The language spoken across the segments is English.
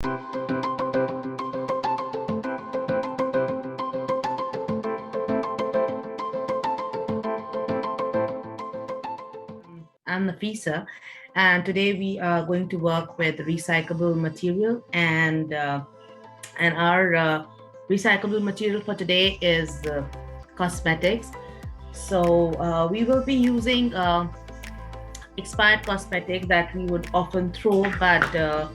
I'm Nafisa, and today we are going to work with recyclable material, and our recyclable material for today is cosmetics. So we will be using expired cosmetics that we would often throw, but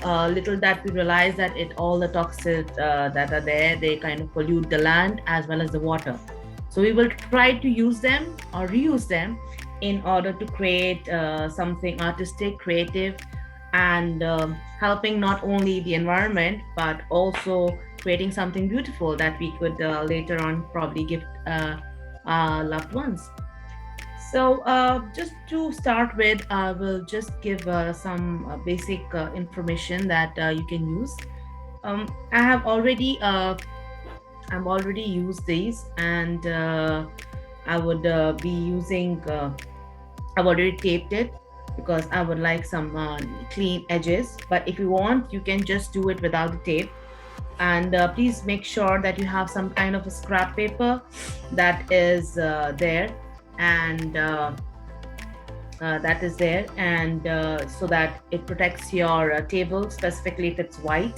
little that we realize that it all the toxins that are there, they kind of pollute the land as well as the water. So we will try to use them or reuse them in order to create something artistic, creative, and helping not only the environment but also creating something beautiful that we could later on probably gift our loved ones. So, just to start with, I will just give some basic information that you can use. I have already I've already used these, and I would be using. I've already taped it because I would like some clean edges. But if you want, you can just do it without the tape. And please make sure that you have some kind of a scrap paper that is there, and so that it protects your table, specifically if it's white.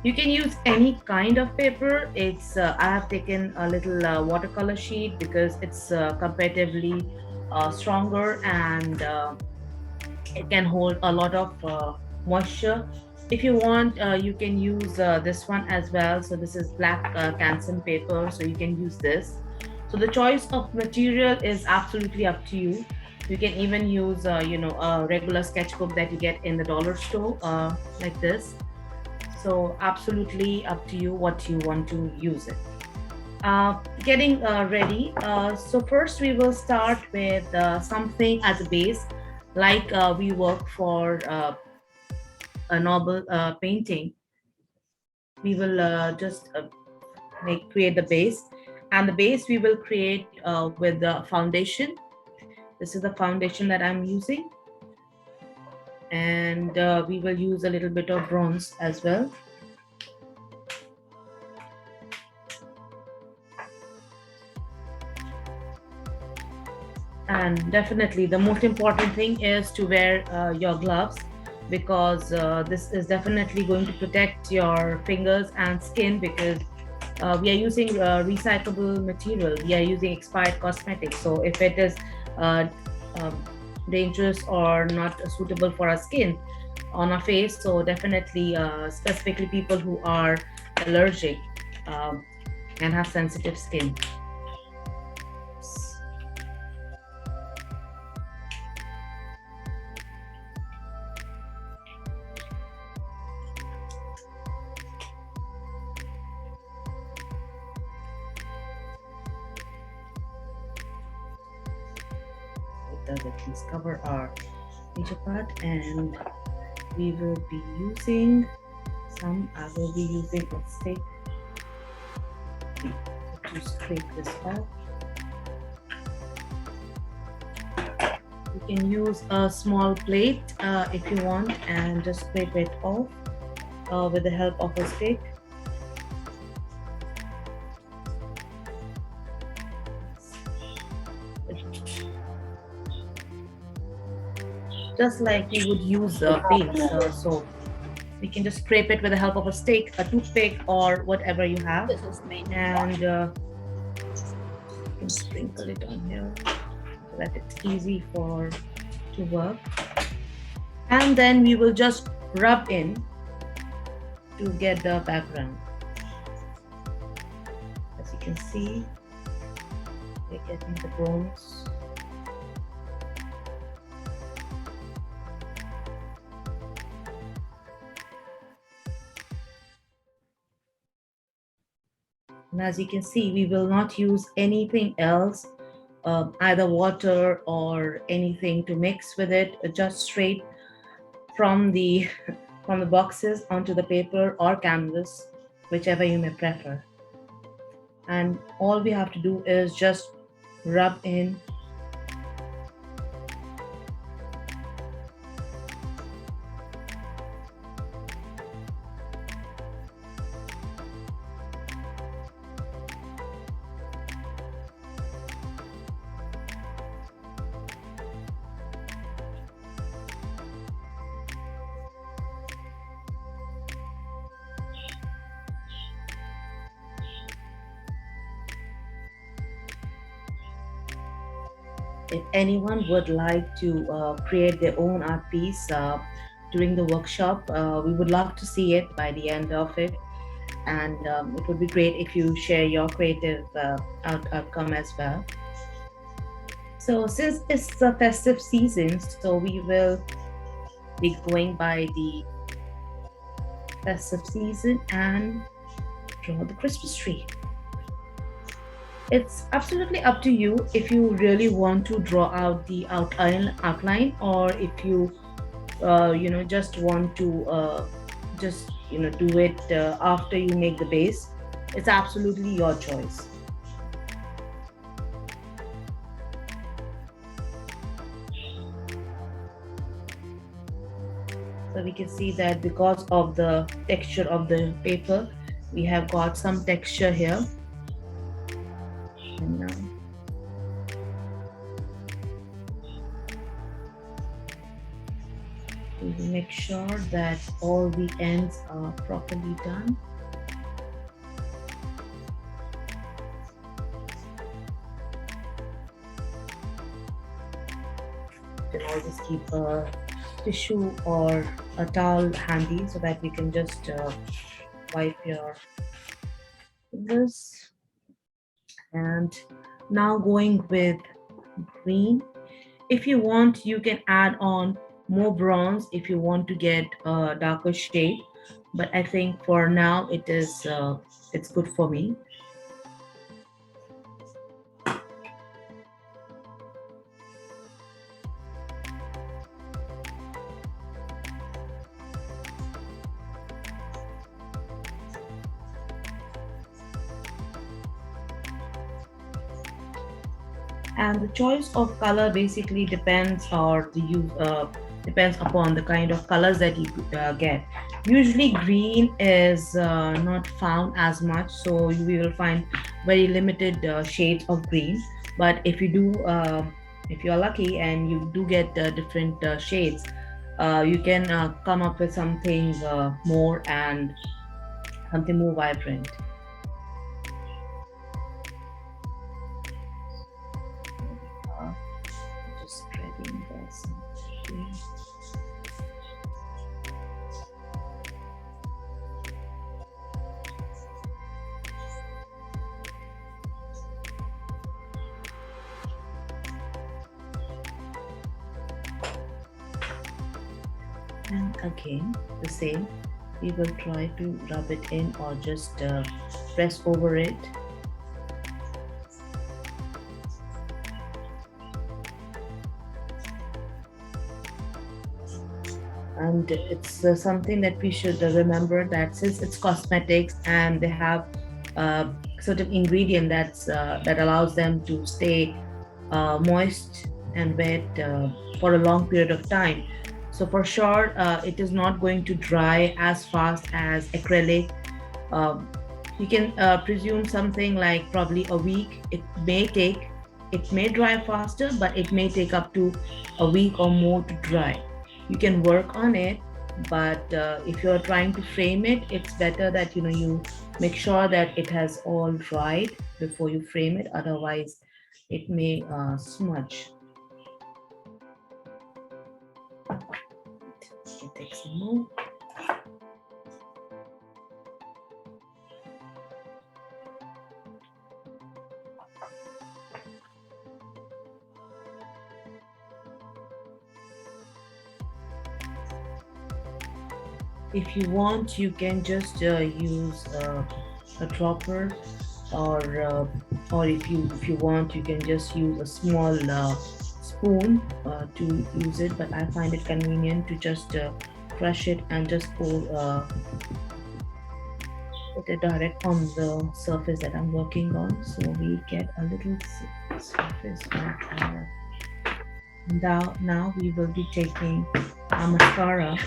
You can use any kind of paper. It's I have taken a little watercolor sheet because it's comparatively stronger, and it can hold a lot of moisture. If you want, you can use this one as well. So this is black canson paper, so you can use this. So the choice of material is absolutely up to you. You can even use a regular sketchbook that you get in the dollar store, like this. So absolutely up to you what you want to use it. Getting ready. So first we will start with something as a base, like we work for a normal painting. We will just make create the base, and the base we will create with the foundation. This is the foundation that I'm using, and we will use a little bit of bronze as well. And definitely the most important thing is to wear your gloves, because this is definitely going to protect your fingers and skin, because we are using recyclable material, we are using expired cosmetics. So if it is uh, um, dangerous or not suitable for our skin on our face, so definitely specifically people who are allergic um, and have sensitive skin. It does at least cover our major part, and we will be using I will be using a stick to scrape this off. You can use a small plate if you want, and just scrape it off with the help of a stick. Just like we would use paint. So we can just scrape it with the help of a stick, a toothpick, or whatever you have. And you can sprinkle it on here so that it's easy to work. And then we will just rub in to get the background. As you can see, we're getting the bones. And as you can see, we will not use anything else, either water or anything to mix with it, just straight from the from the boxes onto the paper or canvas, whichever you may prefer. And all we have to do is just rub in. if anyone would like to create their own art piece during the workshop, we would love to see it by the end of it. And it would be great if you share your creative outcome as well. So, since it's the festive season, so we will be going by the festive season and draw the Christmas tree. It's absolutely up to you if you really want to draw out the outline, or if you just want to just do it after you make the base. It's absolutely your choice. So we can see that because of the texture of the paper, we have got some texture here. And now we will make sure that all the ends are properly done. You can always keep a tissue or a towel handy so that you can just wipe your fingers. And now going with green. If you want, you can add on more bronze if you want to get a darker shade. But I think for now it's good for me. And the choice of color basically depends or the use depends upon the kind of colors that you get. Usually green is not found as much, so we will find very limited shades of green. But if you are lucky and you do get different shades, you can come up with something more and something more vibrant. uh, just spreading this. And again, the same. We will try to rub it in or just press over it. And it's something that we should remember, that since it's cosmetics and they have certain ingredient that allows them to stay moist and wet for a long period of time. So for sure, it is not going to dry as fast as acrylic. Um, you can presume something like probably a week. It may dry faster, but it may take up to a week or more to dry. You can work on it, but if you're trying to frame it, it's better that you make sure that it has all dried before you frame it. Otherwise, it may smudge. You take some more. If you want, you can just use a dropper, or if you want, you can just use a small spoon to use it. But I find it convenient to just crush it and just put it direct on the surface that I'm working on, so we get a little surface of our. Now we will be taking our mascara,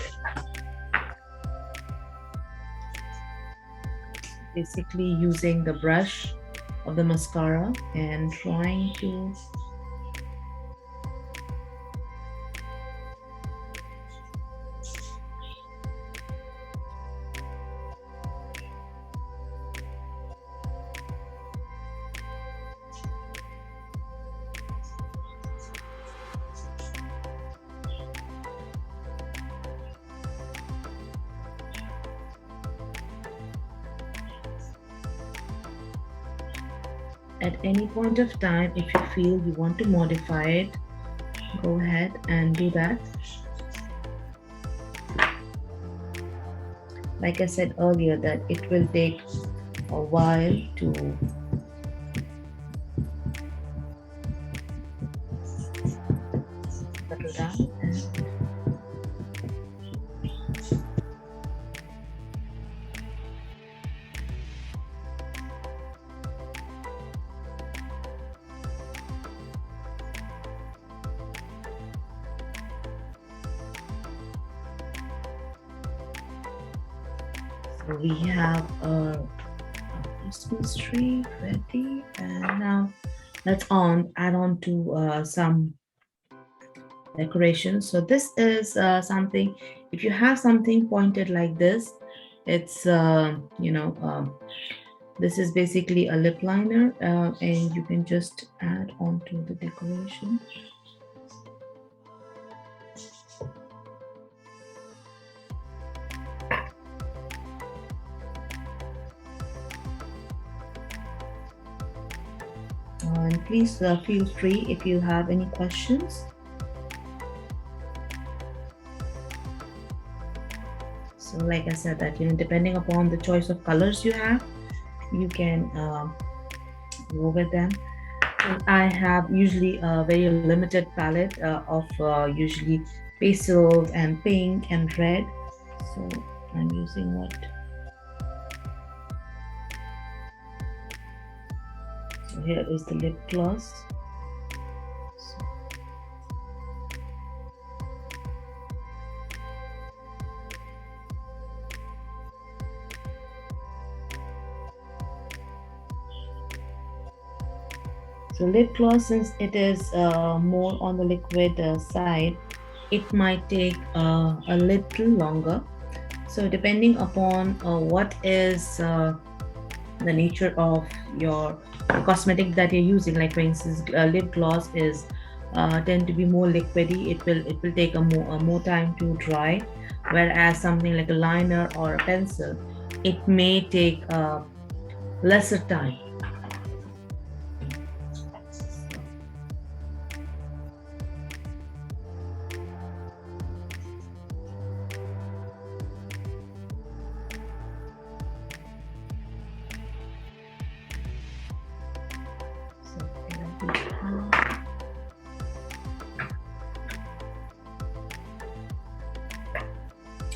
basically using the brush of the mascara and trying to at any point of time, if you feel you want to modify it, go ahead and do that. Like I said earlier, that it will take a while to settle down. And so we have a Christmas tree ready, and now let's add on to some decorations. So this is something, if you have something pointed like this, it's this is basically a lip liner, and you can just add on to the decoration. And please feel free if you have any questions. So like I said, that depending upon the choice of colors you have, you can go with them. And I have usually a very limited palette of usually pastel and pink and red. So I'm using what? So here is the lip gloss. So lip gloss, since it is more on the liquid side, it might take a little longer. So depending upon what is the nature of your cosmetic that you're using, like for instance, lip gloss is tend to be more liquidy. It will take a more time to dry, whereas something like a liner or a pencil, it may take lesser time.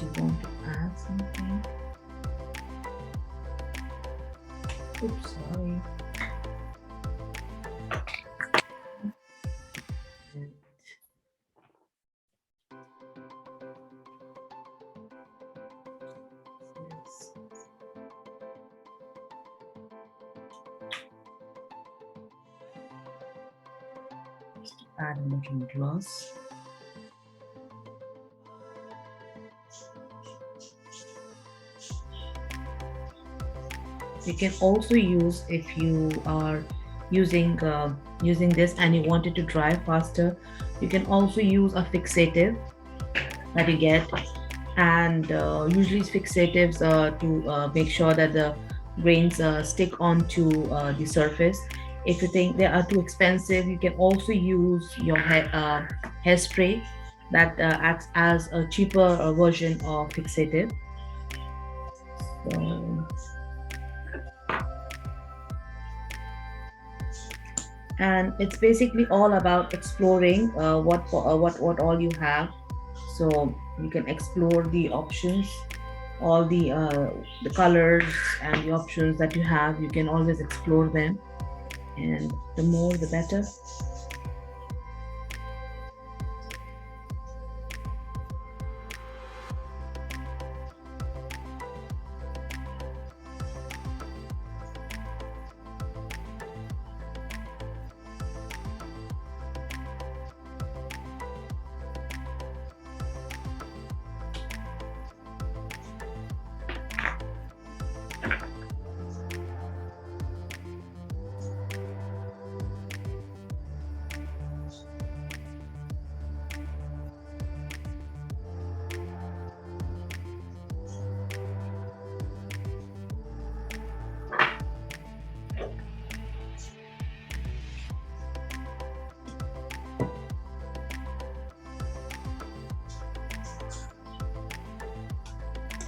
You want to add something? Oops, sorry. Just add a little gloss. You can also use, if you are using this and you want it to dry faster, you can also use a fixative that you get, and usually it's fixatives to make sure that the grains stick onto the surface. If you think they are too expensive, you can also use your hairspray that acts as a cheaper version of fixative. So, and it's basically all about exploring what all you have. So you can explore the options, all the colors and the options that you have. You can always explore them, and the more the better.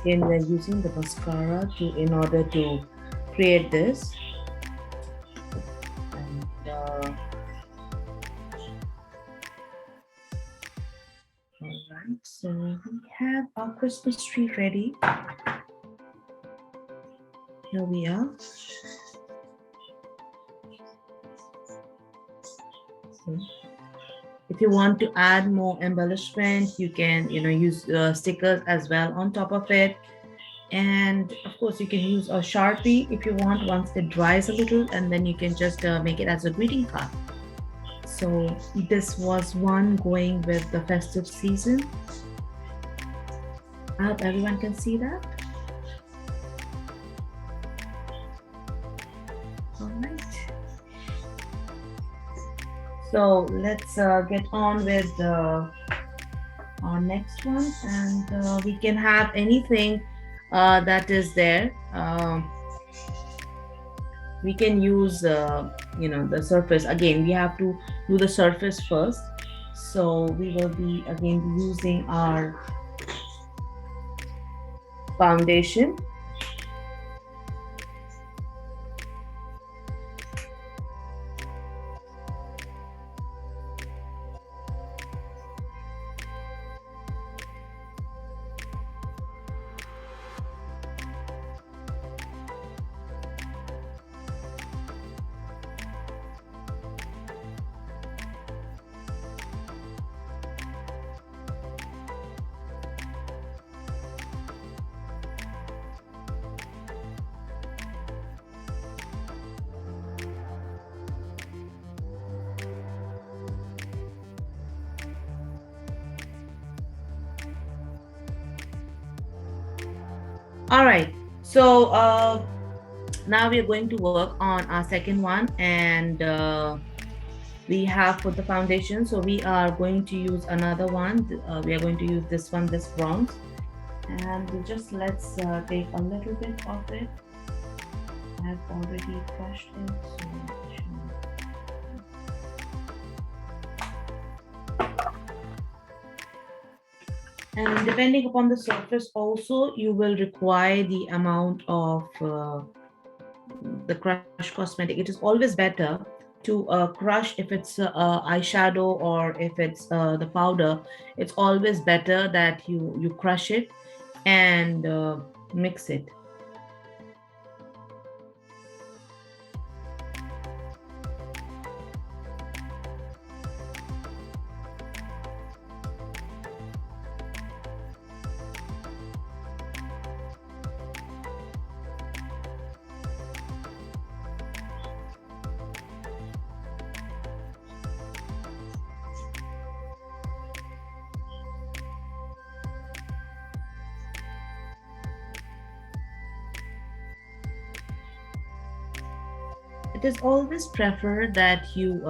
again we're using the mascara in order to create this. And all right, so we have our Christmas tree ready. Here we are. If you want to add more embellishment, you can use stickers as well on top of it. And of course you can use a Sharpie if you want, once it dries a little, and then you can just make it as a greeting card. So this was one going with the festive season. I hope everyone can see that. All right, so let's get on with our next one, and we can have anything that is there. We can use the surface. Again, we have to do the surface first, so we will be again using our foundation. All right, so now we are going to work on our second one, and we have put the foundation, so we are going to use another one. We are going to use this one, this bronze, and just let's take a little bit of it. I've already brushed it, so and depending upon the surface also, you will require the amount of the crush cosmetic. It is always better to crush if it's eyeshadow, or if it's the powder. It's always better that you crush it and mix it. It is always preferred that you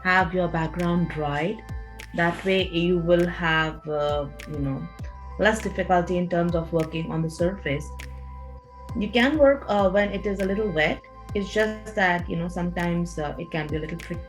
have your background dried. That way you will have less difficulty in terms of working on the surface. You can work when it is a little wet. It's just that sometimes it can be a little tricky.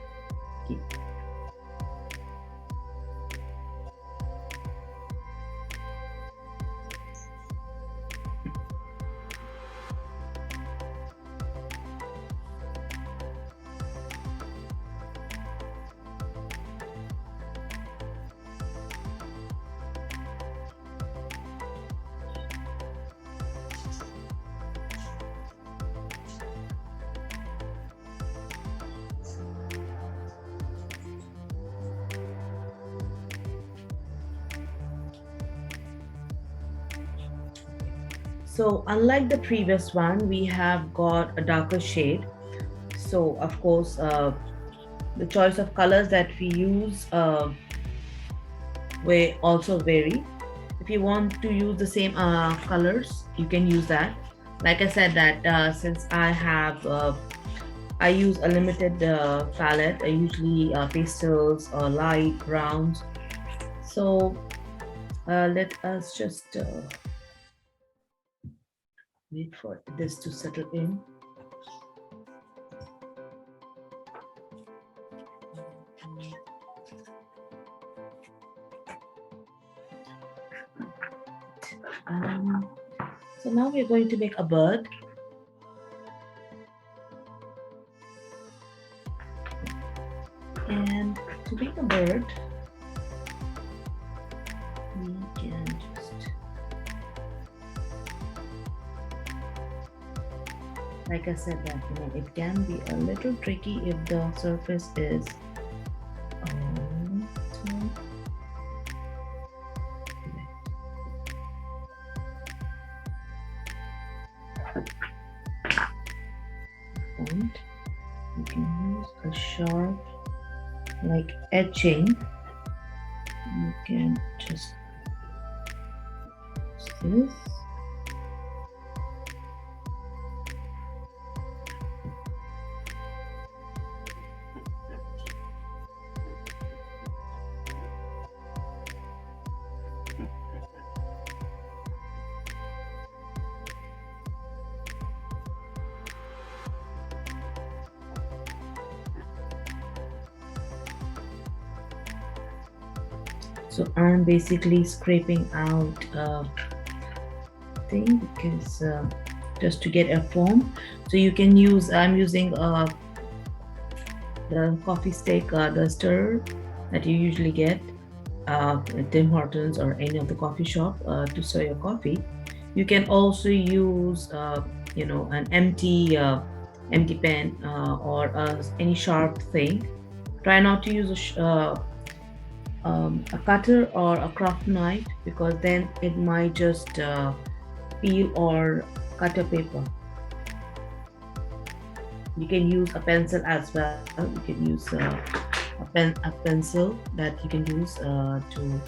So unlike the previous one, we have got a darker shade. So of course, the choice of colors that we use will also vary. If you want to use the same colors, you can use that. Like I said, that since I use a limited palette, I usually pastels or light browns. So let us just wait for this to settle in. now we're going to make a bird. And to make a bird, we can just, like I said, that it can be a little tricky if the surface is point. You can use a sharp, like etching. You can just use this. So I'm basically scraping out thing because just to get a form. So you can use, I'm using the coffee stick, the stir that you usually get at Tim Hortons or any of the coffee shop to stir your coffee. You can also use an empty pen or any sharp thing. Try not to use a cutter or a craft knife because then it might just peel or cut your paper. You can use a pencil as well. You can use a pencil that you can use to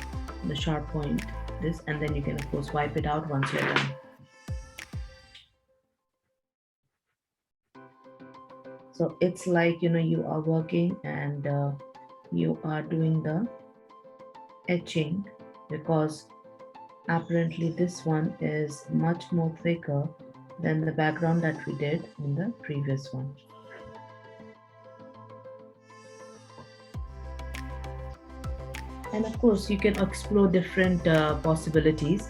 the sharp point this, and then you can of course wipe it out once you're done. So it's like you are working and you are doing the etching because apparently this one is much more thicker than the background that we did in the previous one. And of course you can explore different possibilities.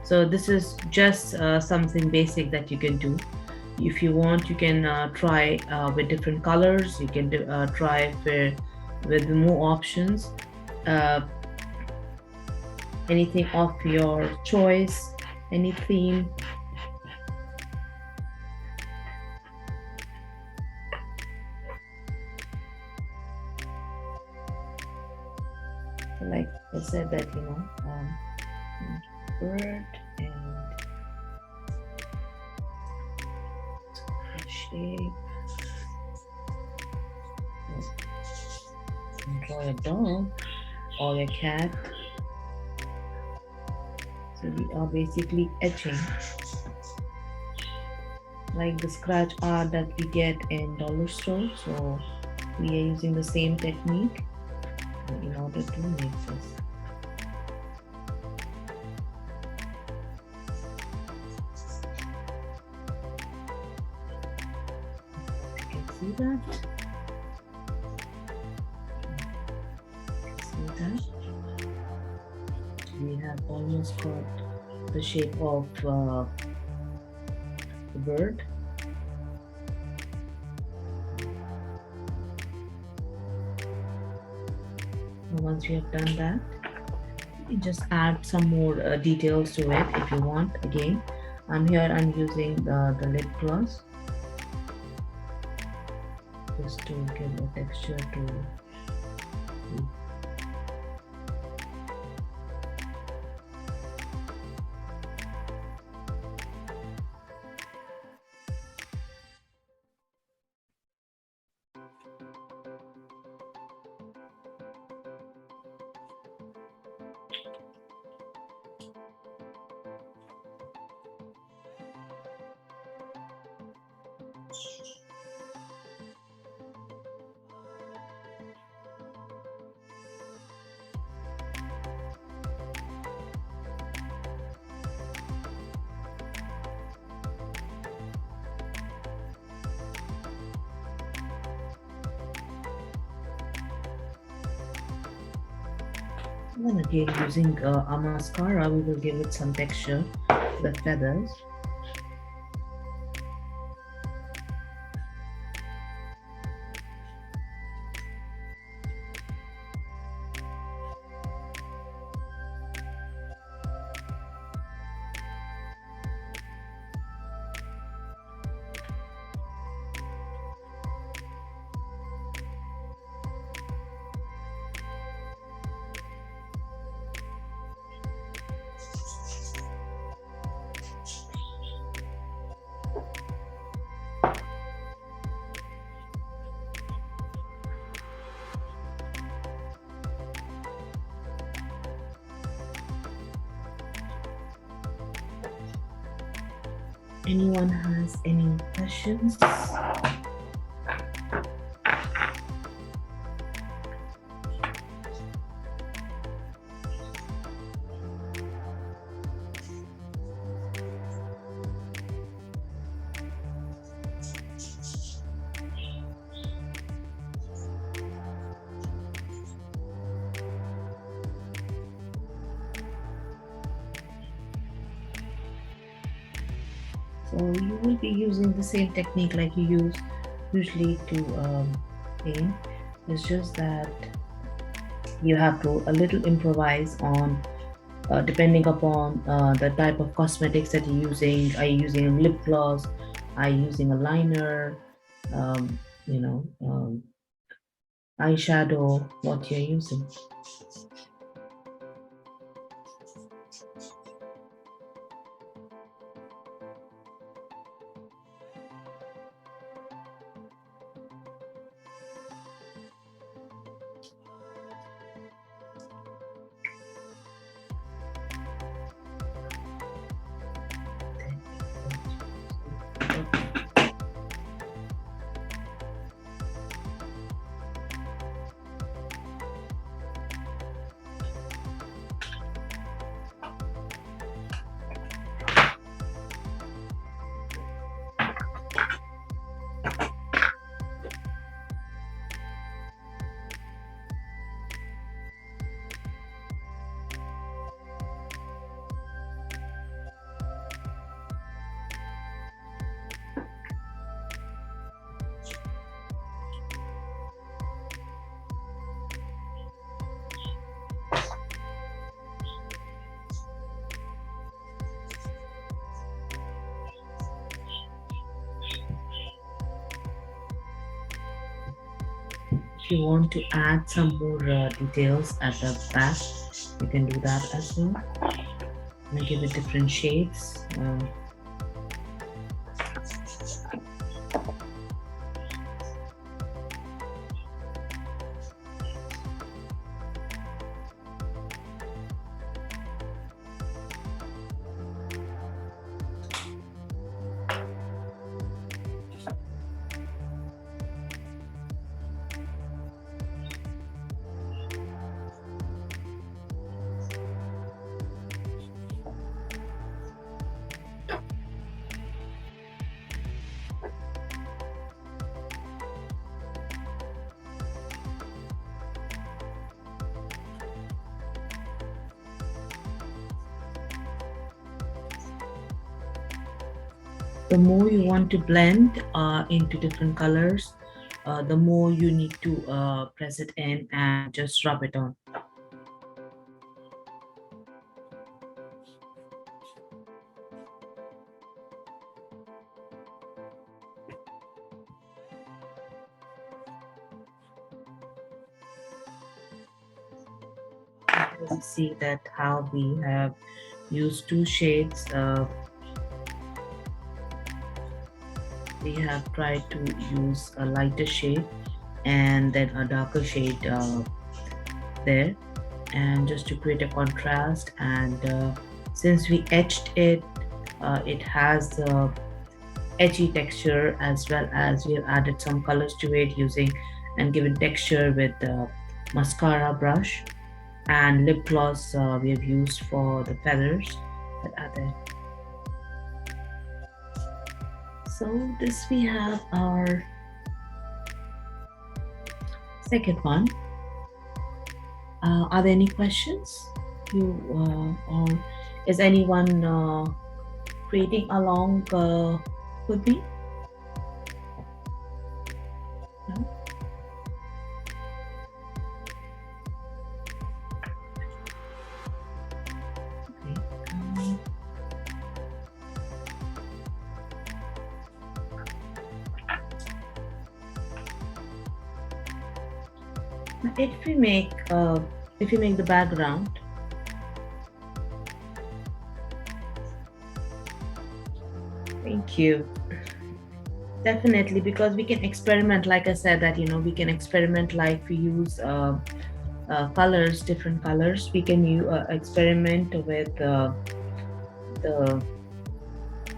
So this is just something basic that you can do. If you want, you can try with different colors. You can try with more options. Anything of your choice, any theme. Like I said that bird and shape. Draw a dog or a cat. So we are basically etching like the scratch art that we get in dollar store. So we are using the same technique in order to make this. You can see that. We have almost got the shape of the bird. And once we have done that, you just add some more details to it if you want. Again, I'm using the lip gloss just to give a texture to then again using a mascara, we will give it some texture to the feathers. Anyone has any questions? So you will be using the same technique like you use usually to paint. It's just that you have to a little improvise on depending upon the type of cosmetics that you're using. Are you using a lip gloss? Are you using a liner? Um, you know, eyeshadow? What you're using? If you want to add some more details at the back, you can do that as well. And give it different shades. The more you want to blend into different colors, the more you need to press it in and just rub it on. You can see that how we have used two shades. We have tried to use a lighter shade and then a darker shade there, and just to create a contrast. And since we etched it, it has edgy texture, as well as we have added some colors to it using and given texture with the mascara brush, and lip gloss we have used for the feathers that are there. So this we have our second one. Are there any questions? Or is anyone creating along with me? No? Okay. If we make the background, thank you. Definitely, because we can experiment. Like I said, that we can experiment. Like we use colors, different colors. We can experiment with the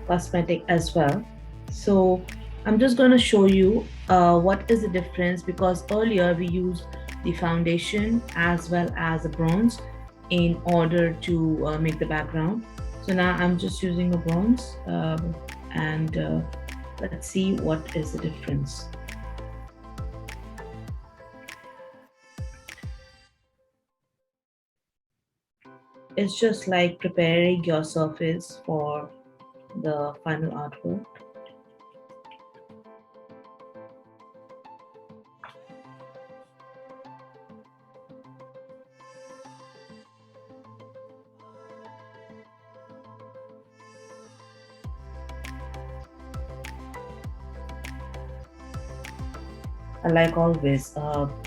cosmetic as well. So I'm just going to show you what is the difference, because earlier we used the foundation as well as the bronze in order to make the background. So now I'm just using a bronze, and let's see what is the difference. It's just like preparing your surface for the final artwork. Like always,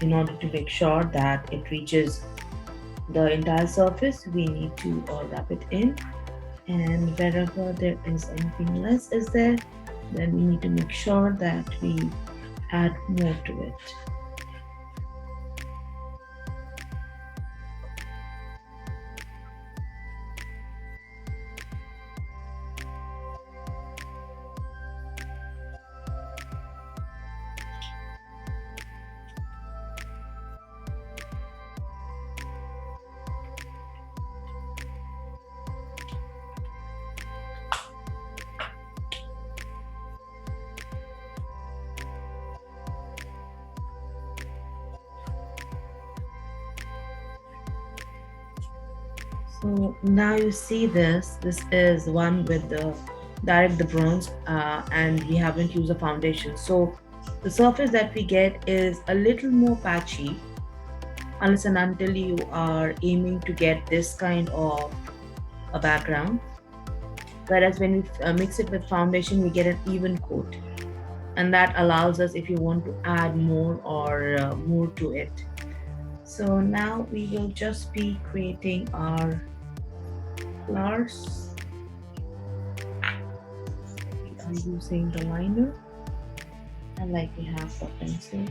in order to make sure that it reaches the entire surface, we need to wrap it in. And wherever there is anything less is there, then we need to make sure that we add more to it. So now you see this. This is one with the direct the bronze, and we haven't used a foundation. So the surface that we get is a little more patchy, unless and until you are aiming to get this kind of a background. Whereas when we mix it with foundation, we get an even coat, and that allows us if you want to add more or more to it. So now we will just be creating our flowers. We are using the liner, and like we have the pencil.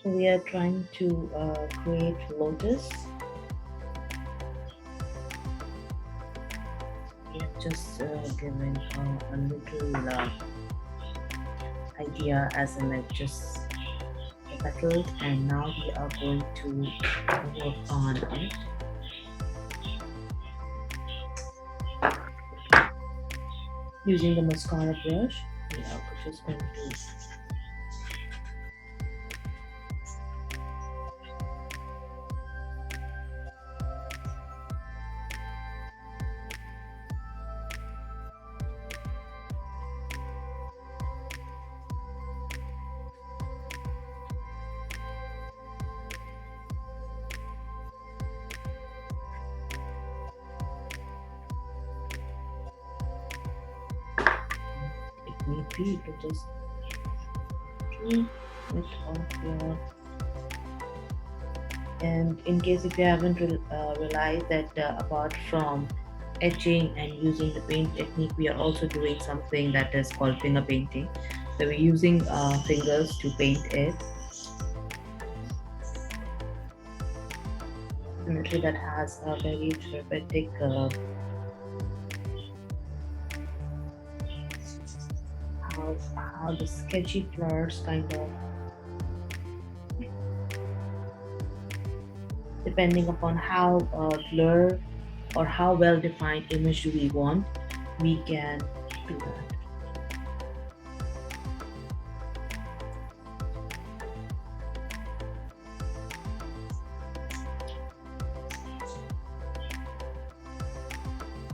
So we are trying to create lotus. We have just given a little idea, as in like just the petals, and now we are going to work on it using the mascara brush. We are just going to it may be to just trim it off your. And in case if you haven't realized that apart from etching and using the paint technique, we are also doing something that is called finger painting. So we're using fingers to paint it. Definitely that has a very therapeutic how the sketchy flowers kind of, depending upon how blur or how well defined image do we want, we can do that.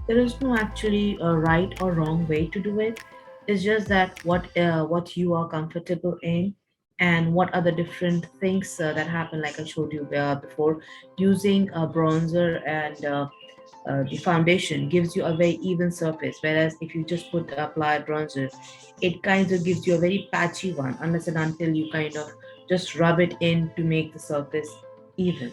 There is no actually a right or wrong way to do it. It's just that what you are comfortable in, and what other different things that happen, like I showed you before. Using a bronzer and the foundation gives you a very even surface, whereas if you just put apply bronzer, it kind of gives you a very patchy one, unless and until you kind of just rub it in to make the surface even.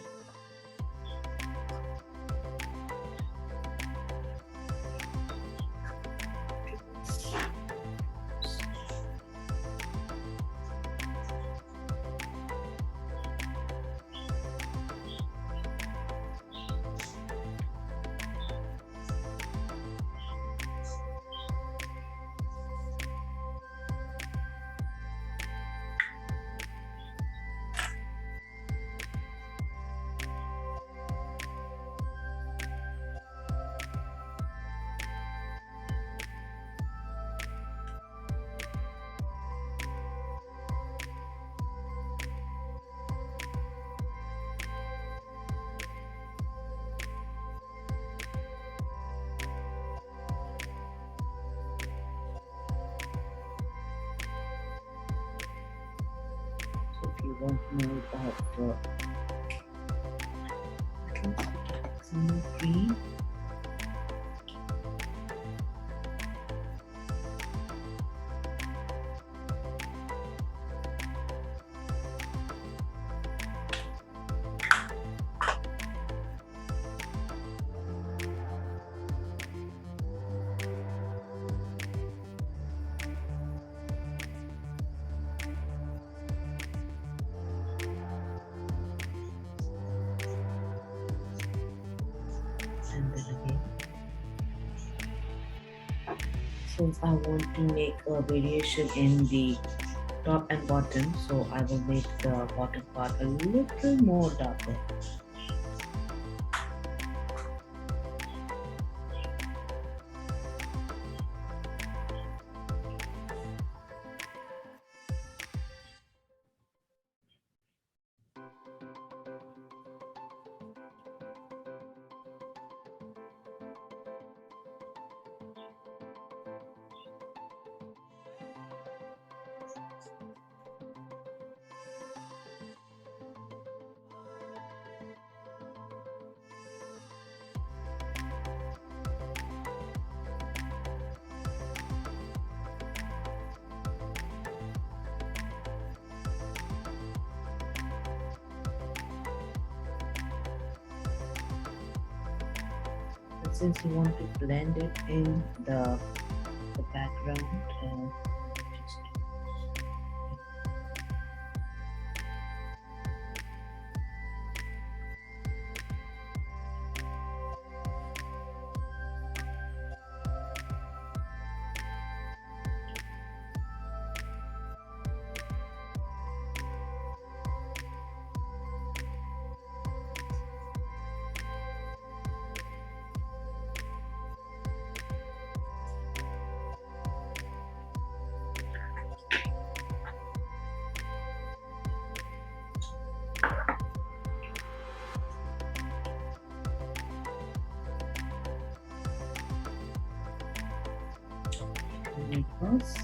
So if you want more of some more green. And then again, since I want to make a variation in the top and bottom, so I will make the bottom part a little more darker. And since you want to blend it in the background, just make this.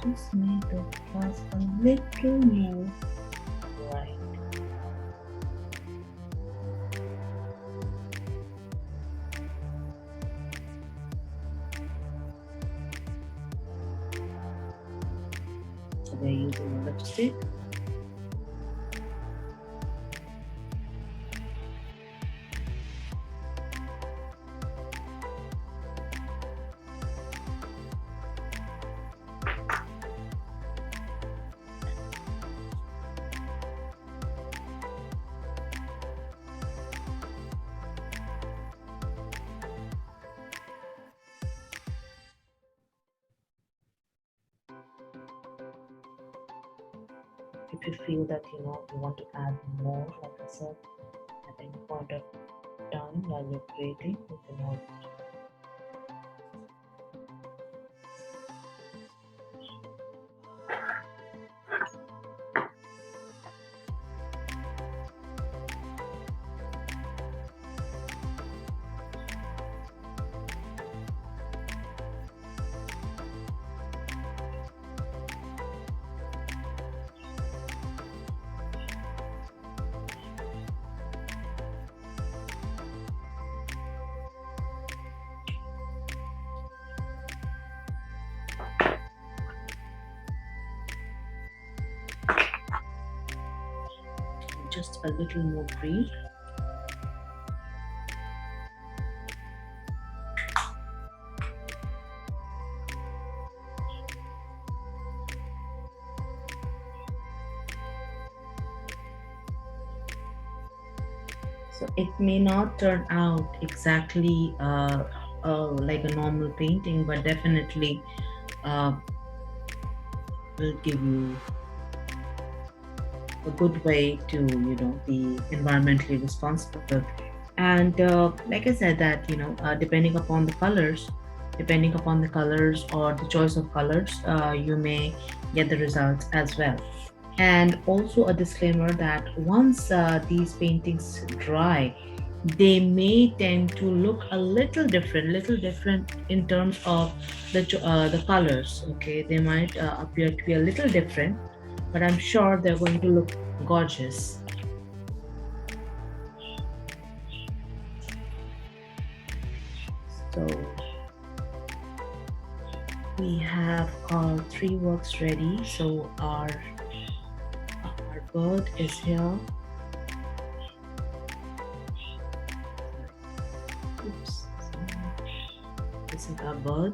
Just make the glass a little more bright. So we're using a lipstick. If you feel that you want to add more, like I said, at any point of time while you're creating, you can always Just a little more green. So it may not turn out exactly like a normal painting, but definitely uh, will give you a good way to, be environmentally responsible. And like I said, that depending upon the colors or the choice of colors, you may get the results as well. And also a disclaimer that once these paintings dry, they may tend to look a little different in terms of the colors. Okay, they might appear to be a little different, but I'm sure they're going to look gorgeous. So we have our three works ready. So our bird is here. Oops. This is our bird.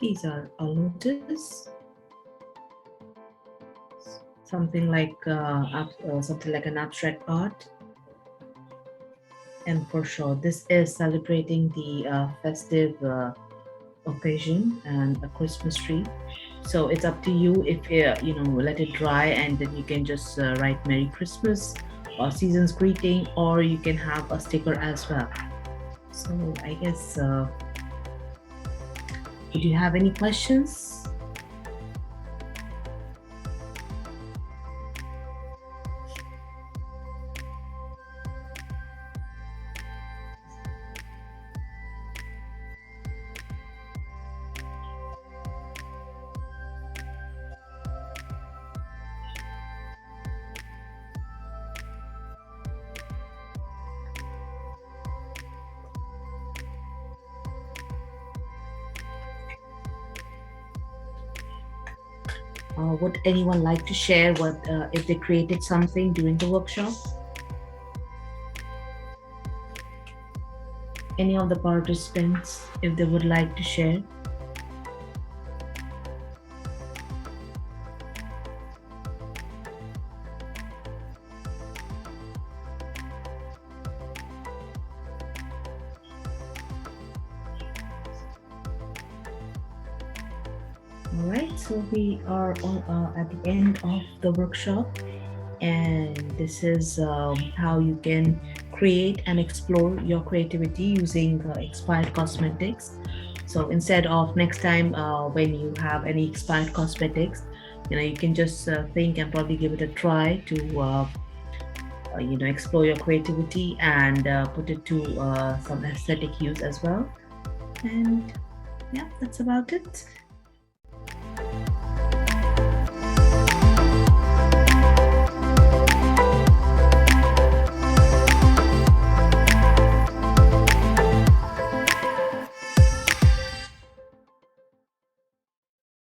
These are a lotus. Something like an abstract art. And for sure, this is celebrating the festive occasion and a Christmas tree. So it's up to you if let it dry, and then you can just write Merry Christmas or Season's Greeting, or you can have a sticker as well. So I guess, would you have any questions? Would anyone like to share what if they created something during the workshop? Any of the participants, if they would like to share? All right, so we are at the end of the workshop, and this is how you can create and explore your creativity using expired cosmetics. So instead of next time when you have any expired cosmetics, you can just think and probably give it a try to explore your creativity and put it to some aesthetic use as well. And yeah, that's about it.